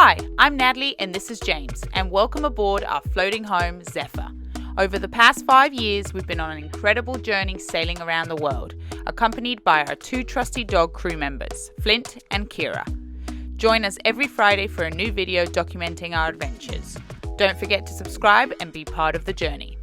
Hi, I'm Natalie and this is James, and welcome aboard our floating home, Zephyr. Over the past 5 years, we've been on an incredible journey sailing around the world, accompanied by our two trusty dog crew members, Flint and Kira. Join us every Friday for a new video documenting our adventures. Don't forget to subscribe and be part of the journey.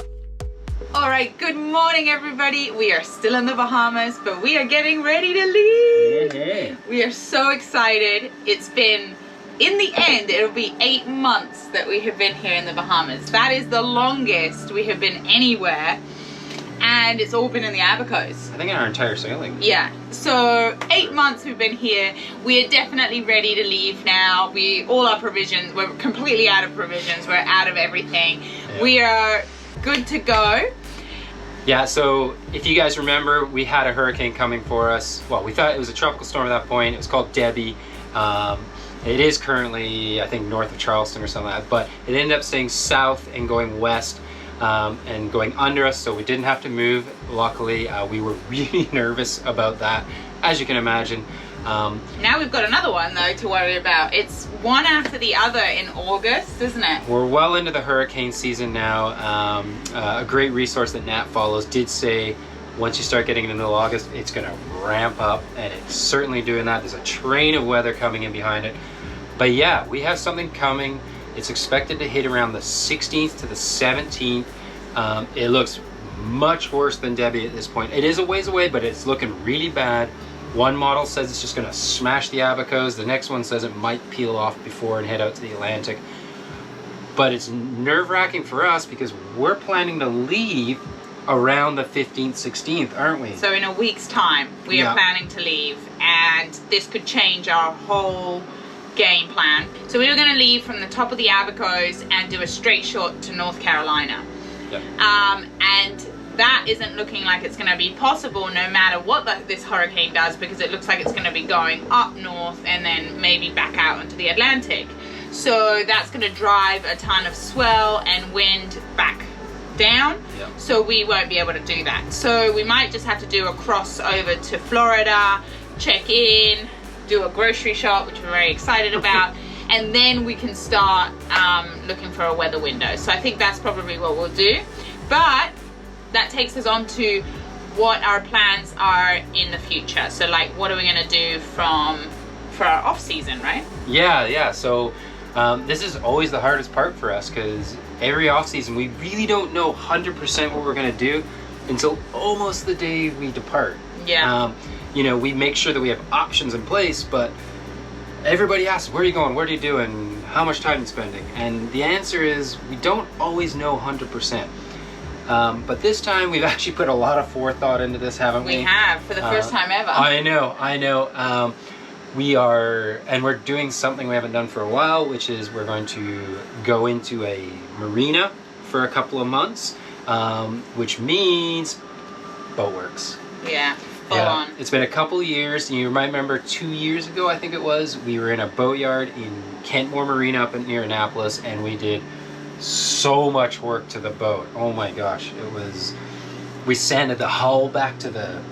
All right, good morning, everybody. We are still in the Bahamas, but we are getting ready to leave. Yeah. We are so excited. It's been, in the end, it'll be 8 months that we have been here in the Bahamas. That is the longest we have been anywhere, and it's all been in the Abacos. I think in our entire sailing. Yeah, so 8 months we've been here. We are definitely ready to leave now. All our provisions, we're completely out of provisions. We're out of everything. Yeah. We are good to go. Yeah, so if you guys remember, we had a hurricane coming for us. Well, we thought it was a tropical storm at that point. It was called Debbie. It is currently, I think, north of Charleston or something like that, but it ended up staying south and going west and going under us, so we didn't have to move. Luckily, we were really nervous about that, as you can imagine. Now we've got another one, though, to worry about. It's one after the other in August, isn't it? We're well into the hurricane season now. A great resource that Nat follows did say once you start getting into August, it's going to ramp up, and it's certainly doing that. There's a train of weather coming in behind it. But yeah, we have something coming. It's expected to hit around the 16th to the 17th. It looks much worse than Debbie at this point. It is a ways away, but it's looking really bad. One model says it's just going to smash the Abacos. The next one says it might peel off before and head out to the Atlantic. But it's nerve-wracking for us because we're planning to leave around the 15th, 16th, aren't we? So in a week's time, we are planning to leave, and this could change our whole game plan. So we were going to leave from the top of the Abacos and do a straight shot to North Carolina. Yep. And that isn't looking like it's going to be possible no matter what this hurricane does, because it looks like it's going to be going up north and then maybe back out into the Atlantic. So that's going to drive a ton of swell and wind back down. Yep. So we won't be able to do that. So we might just have to do a crossover to Florida, check in, do a grocery shop, which we're very excited about, and then we can start looking for a weather window. So I think that's probably what we'll do. But that takes us on to what our plans are in the future. So like, what are we going to do for our off season, right? Yeah. So this is always the hardest part for us, because every off season we really don't know 100% what we're going to do until almost the day we depart. Yeah. You know, we make sure that we have options in place, but everybody asks, where are you going? What are you doing? How much time are you spending? And the answer is, we don't always know 100%. But this time we've actually put a lot of forethought into this, haven't we? We have, for the first time ever. I know. We're doing something we haven't done for a while, which is we're going to go into a marina for a couple of months, which means boatworks. Yeah. Full on. It's been a couple years. You might remember 2 years ago, I think it was, we were in a boatyard in Kentmore Marina up near Annapolis, and we did so much work to the boat. Oh my gosh, we sanded the hull back to the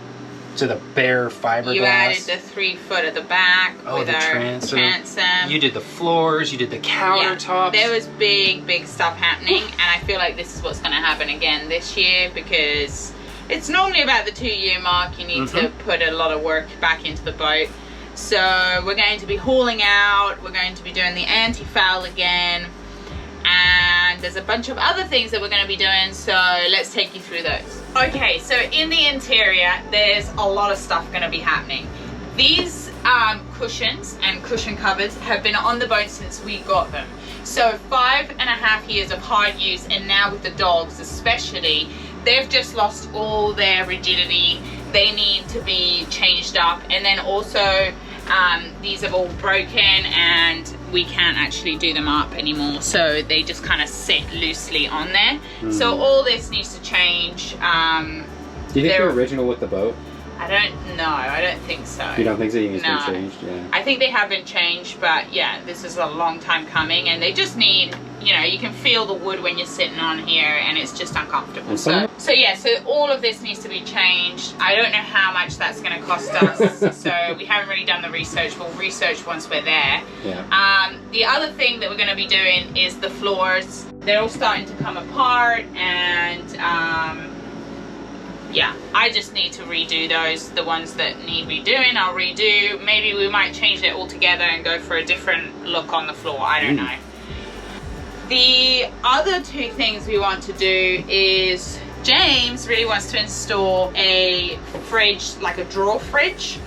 bare fiberglass. You added the 3 foot at the back with the our transom. You did the floors, you did the countertops. Yeah, there was big stuff happening, and I feel like this is what's going to happen again this year, because it's normally about the 2-year mark. You need to put a lot of work back into the boat. So we're going to be hauling out, we're going to be doing the anti-foul again, and there's a bunch of other things that we're going to be doing, so let's take you through those. Okay, so in the interior, there's a lot of stuff going to be happening. These cushions and cushion covers have been on the boat since we got them. So 5.5 years of hard use, and now with the dogs especially, they've just lost all their rigidity. They need to be changed up, and then also these have all broken and we can't actually do them up anymore, so they just kind of sit loosely on there. So all this needs to change. Do you think they're original with the boat? I don't know. I don't think so. You don't think so? You think No. it's been changed? Yeah. I think they have been changed, but yeah, this is a long time coming, and they just need you know, you can feel the wood when you're sitting on here, and it's just uncomfortable. So yeah, so all of this needs to be changed. I don't know how much that's going to cost us, so we haven't really done the research. We'll research once we're there. Yeah. The other thing that we're going to be doing is the floors. They're all starting to come apart, and yeah, I just need to redo those. The ones that need redoing, I'll redo. Maybe we might change it all together and go for a different look on the floor. I don't know. The other two things we want to do is James really wants to install a fridge, like a drawer fridge,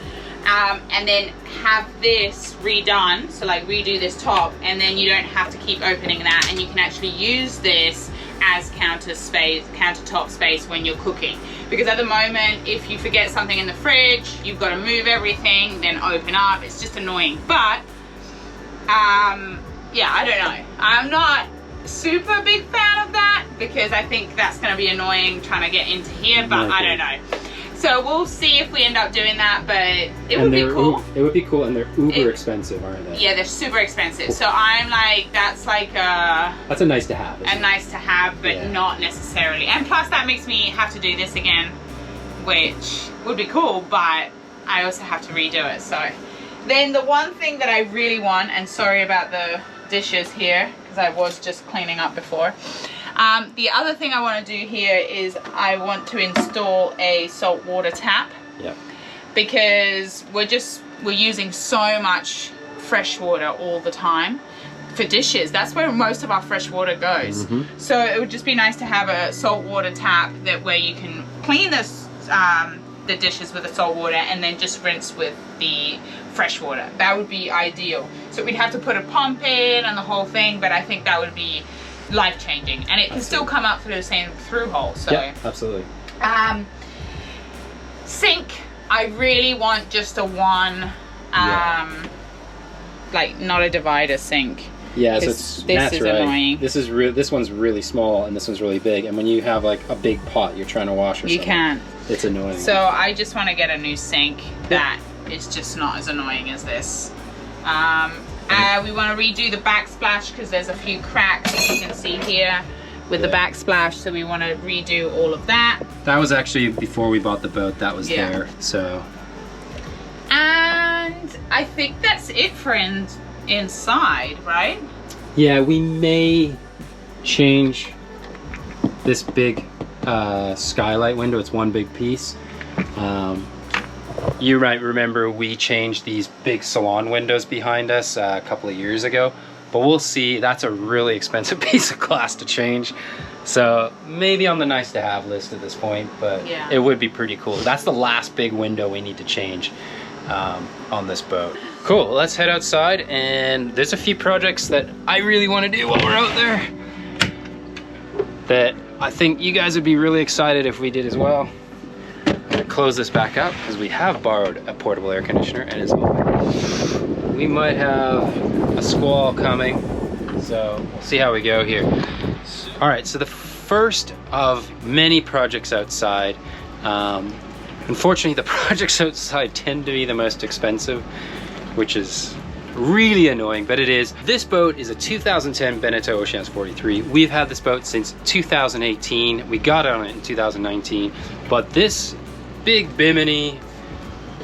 and then have this redone. So like redo this top, and then you don't have to keep opening that, and you can actually use this as countertop space when you're cooking. Because at the moment, if you forget something in the fridge, you've got to move everything, then open up. It's just annoying. But yeah, I don't know. I'm not super big fan of that, because I think that's going to be annoying trying to get into here, but I don't know. So we'll see if we end up doing that, but it would be cool. It would be cool, and they're uber expensive, aren't they? Yeah, they're super expensive. So I'm like, that's like that's a nice to have. A nice to have, but not necessarily. And plus that makes me have to do this again, which would be cool, but I also have to redo it. So then the one thing that I really want, and sorry about the dishes here, because I was just cleaning up before. The other thing I want to do here is I want to install a salt water tap. Yep. Because we're using so much fresh water all the time for dishes. That's where most of our fresh water goes. So it would just be nice to have a salt water tap where you can clean this the dishes with the salt water and then just rinse with the fresh water. That would be ideal. So we'd have to put a pump in and the whole thing, but I think that would be life-changing, and it can still come up through the same through hole. So yeah, absolutely. Sink, I really want just a one like not a divider sink. Yeah, so this is right. Annoying. This one's really small and this one's really big, and when you have like a big pot you're trying to wash or something, you can't. It's annoying. So I just want to get a new sink that is just not as annoying as this. We want to redo the backsplash because there's a few cracks, as you can see here with the backsplash, so we want to redo all of that. That was actually before we bought the boat, that was there, so. And I think that's it for inside, right? Yeah, we may change this big skylight window. It's one big piece. You might remember we changed these big salon windows behind us a couple of years ago, but we'll see. That's a really expensive piece of glass to change, so maybe on the nice to have list at this point, but it would be pretty cool. That's the last big window we need to change on this boat. Cool, let's head outside, and there's a few projects that I really want to do while we're out there that I think you guys would be really excited if we did as well. Close this back up because we have borrowed a portable air conditioner and it's open. We might have a squall coming, so we'll see how we go here. All right, so the first of many projects outside. Unfortunately, the projects outside tend to be the most expensive, which is really annoying, but it is. This boat is a 2010 Beneteau Oceans 43. We've had this boat since 2018. We got on it in 2019, but this big Bimini,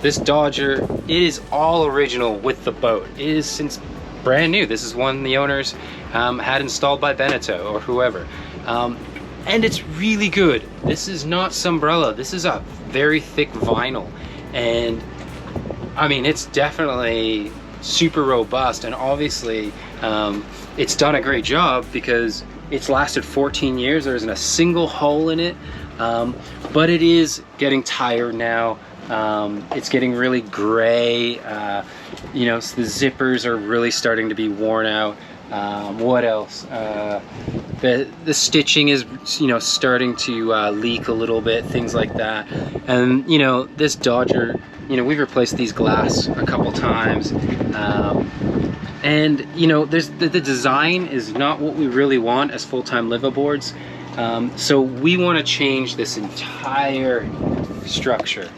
this Dodger, it is all original with the boat. It is since brand new. This is one the owners had installed by Beneteau or whoever. And it's really good. This is not Sunbrella. This is a very thick vinyl. And I mean, it's definitely super robust, and obviously it's done a great job because it's lasted 14 years. There isn't a single hole in it. But it is getting tired now. It's getting really gray. You know, so the zippers are really starting to be worn out. What else? The stitching is, you know, starting to leak a little bit, things like that. And you know, this Dodger, you know, we've replaced these glass a couple times. And you know, there's the design is not what we really want as full-time liveaboards. So we want to change this entire structure.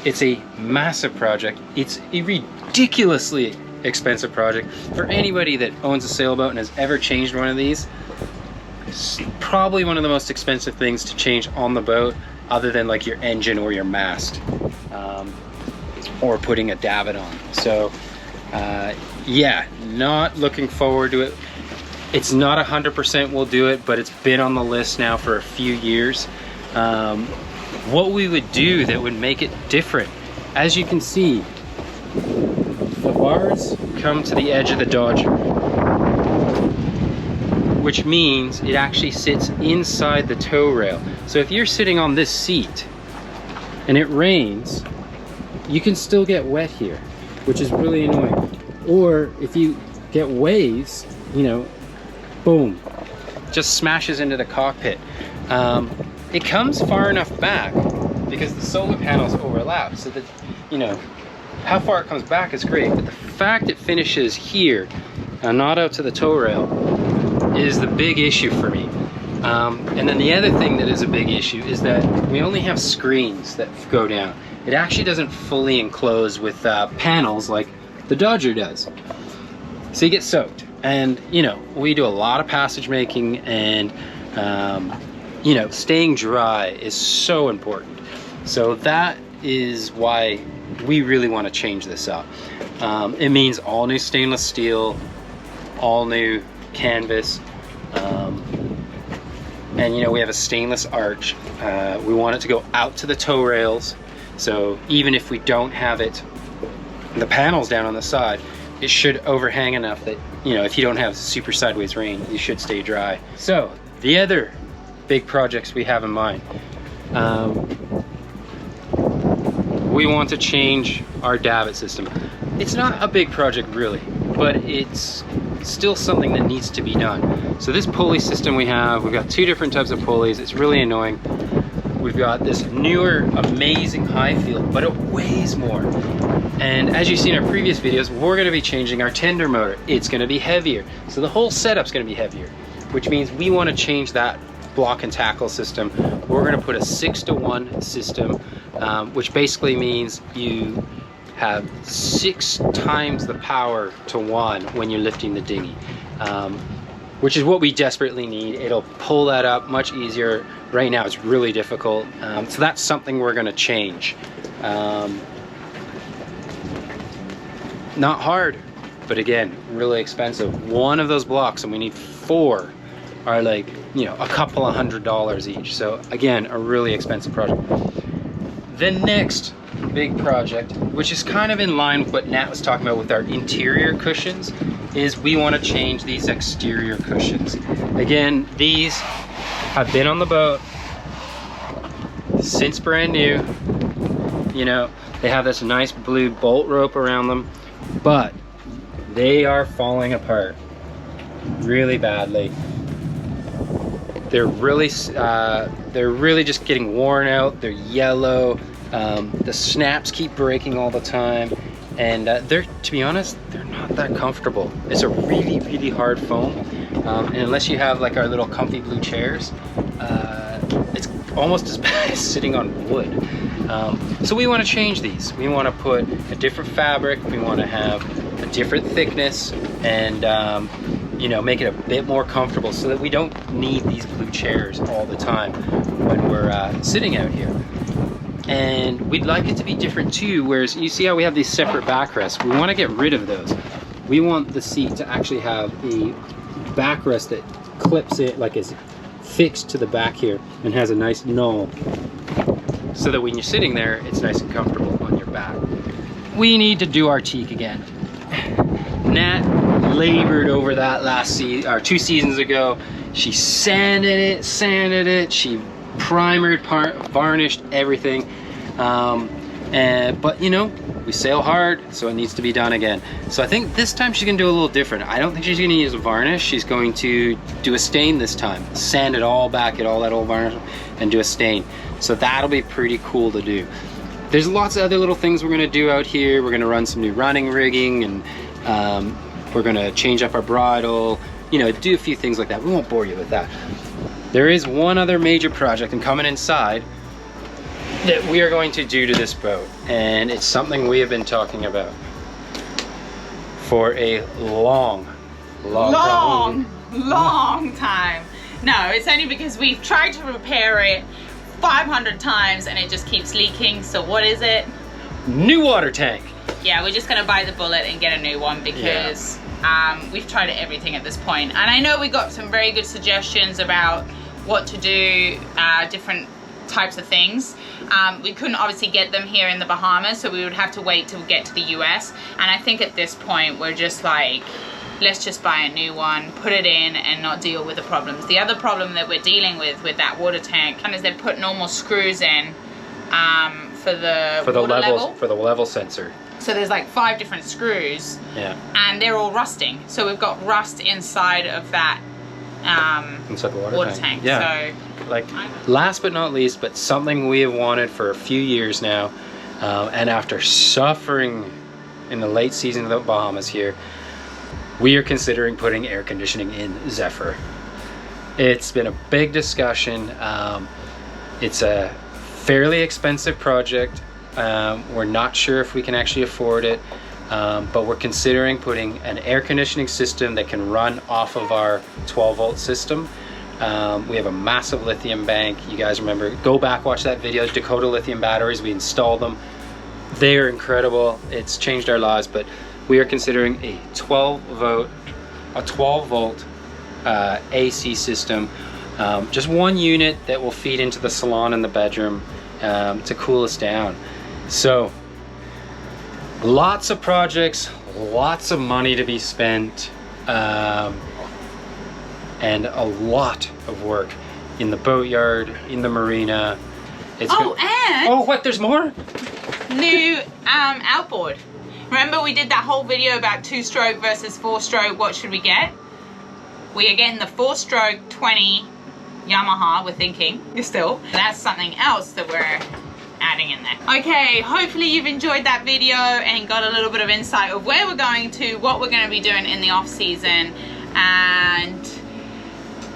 It's a massive project. It's a ridiculously expensive project. For anybody that owns a sailboat and has ever changed one of these, it's probably one of the most expensive things to change on the boat, other than like your engine or your mast, or putting a davit on. So yeah, not looking forward to it. It's not 100% we'll do it, but it's been on the list now for a few years. What we would do that would make it different, as you can see, the bars come to the edge of the Dodger, which means it actually sits inside the tow rail. So if you're sitting on this seat and it rains, you can still get wet here, which is really annoying. Or if you get waves, you know, boom, just smashes into the cockpit. It comes far enough back because the solar panels overlap, so that, you know, how far it comes back is great, but the fact it finishes here and not out to the tow rail is the big issue for me. And then the other thing that is a big issue is that we only have screens that go down. It actually doesn't fully enclose with panels like the Dodger does. So you get soaked. And, you know, we do a lot of passage making, and, you know, staying dry is so important. So that is why we really want to change this up. It means all new stainless steel, all new canvas, and, you know, we have a stainless arch. We want it to go out to the tow rails, so even if we don't have it, the panels down on the side, it should overhang enough that, you know, if you don't have super sideways rain, you should stay dry. So the other big projects we have in mind, we want to change our davit system. It's not a big project really, but it's still something that needs to be done. So this pulley system we've got two different types of pulleys. It's really annoying. We've got this newer, amazing high field, but it weighs more. And as you've seen in our previous videos, we're going to be changing our tender motor. It's going to be heavier. So the whole setup's going to be heavier, which means we want to change that block and tackle system. We're going to put a 6-to-1 system, which basically means you have 6 times the power to 1 when you're lifting the dinghy, which is what we desperately need. It'll pull that up much easier. Right now it's really difficult. So that's something we're going to change. Not hard, but again, really expensive. One of those blocks, and we need 4, are like, you know, a couple of $100s each. So again, a really expensive project. The next big project, which is kind of in line with what Nat was talking about with our interior cushions, is we want to change these exterior cushions. Again, these have been on the boat since brand new. You know, they have this nice blue bolt rope around them, but they are falling apart really badly. They're really just getting worn out. They're yellow. The snaps keep breaking all the time, and to be honest, they're not that comfortable. It's a really, really hard foam, and unless you have like our little comfy blue chairs, it's almost as bad as sitting on wood. So we want to change these. We want to put a different fabric. We want to have a different thickness, and you know, make it a bit more comfortable so that we don't need these blue chairs all the time when we're sitting out here. And we'd like it to be different too, whereas you see how we have these separate backrests. We want to get rid of those. We want the seat to actually have a backrest that clips it, like is fixed to the back here, and has a nice knoll, so that when you're sitting there, it's nice and comfortable on your back. We need to do our teak again. Nat labored over that last season, or 2 seasons ago. She sanded it, she primered, varnished everything, but you know, we sail hard, so it needs to be done again. So I think this time she's gonna do a little different. I don't think she's gonna use a varnish. She's going to do a stain this time, sand it all back, get all that old varnish, and do a stain. So that'll be pretty cool to do. There's lots of other little things we're gonna do out here. We're gonna run some new running rigging, and we're gonna change up our bridle, you know, do a few things like that. We won't bore you with that. There is one other major project and coming inside that we are going to do to this boat, and it's something we have been talking about for a long time. No, it's only because we've tried to repair it 500 times and it just keeps leaking. So what is it? New water tank. Yeah, we're just gonna buy the bullet and get a new one because we've tried everything at this point. And I know we got some very good suggestions about what to do, different types of things. We couldn't obviously get them here in the Bahamas, so we would have to wait till we get to the US. And I think at this point we're just like, let's just buy a new one, put it in, and not deal with the problems. The other problem that we're dealing with that water tank is they put normal screws in for the level sensor. So there's like 5 different screws. Yeah. And they're all rusting. So we've got rust inside of that inside the water tank. Yeah. So like, last but not least, but something we have wanted for a few years now, and after suffering in the late season of the Bahamas here, we are considering putting air conditioning in Zephyr. It's been a big discussion. It's a fairly expensive project. We're not sure if we can actually afford it, but we're considering putting an air conditioning system that can run off of our 12-volt system. We have a massive lithium bank. You guys remember, go back, watch that video, DAKOTA lithium batteries. We installed them. They're incredible. It's changed our lives, but we are considering a 12-volt AC system, just one unit that will feed into the salon and the bedroom to cool us down. So lots of projects, lots of money to be spent, and a lot of work in the boatyard, in the marina. And what, there's more? New outboard. Remember we did that whole video about 2-stroke versus 4-stroke, what should we get? We are getting the 4-stroke 20 Yamaha, we're thinking, still. That's something else that we're adding in there. Okay, hopefully you've enjoyed that video and got a little bit of insight of where we're going to, what we're going to be doing in the off season, and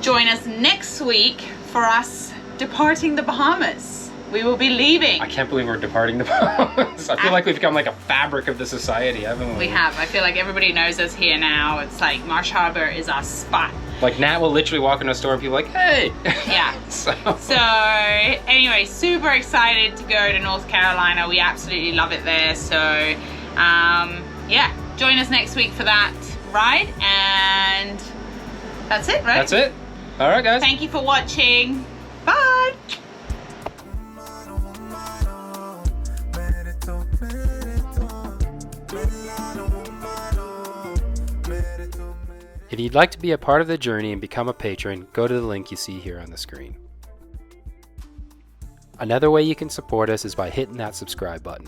join us next week for us departing the Bahamas. We will be leaving. I can't believe we're departing the Bahamas. I feel like we've become like a fabric of the society, haven't we? We have. I feel like everybody knows us here now. It's like Marsh Harbor is our spot. Like Nat will literally walk into a store and people are like, hey! Yeah. So anyway, super excited to go to North Carolina. We absolutely love it there. So yeah, join us next week for that ride. And that's it, right? That's it. All right, guys. Thank you for watching. Bye. If you'd like to be a part of the journey and become a patron, go to the link you see here on the screen. Another way you can support us is by hitting that subscribe button.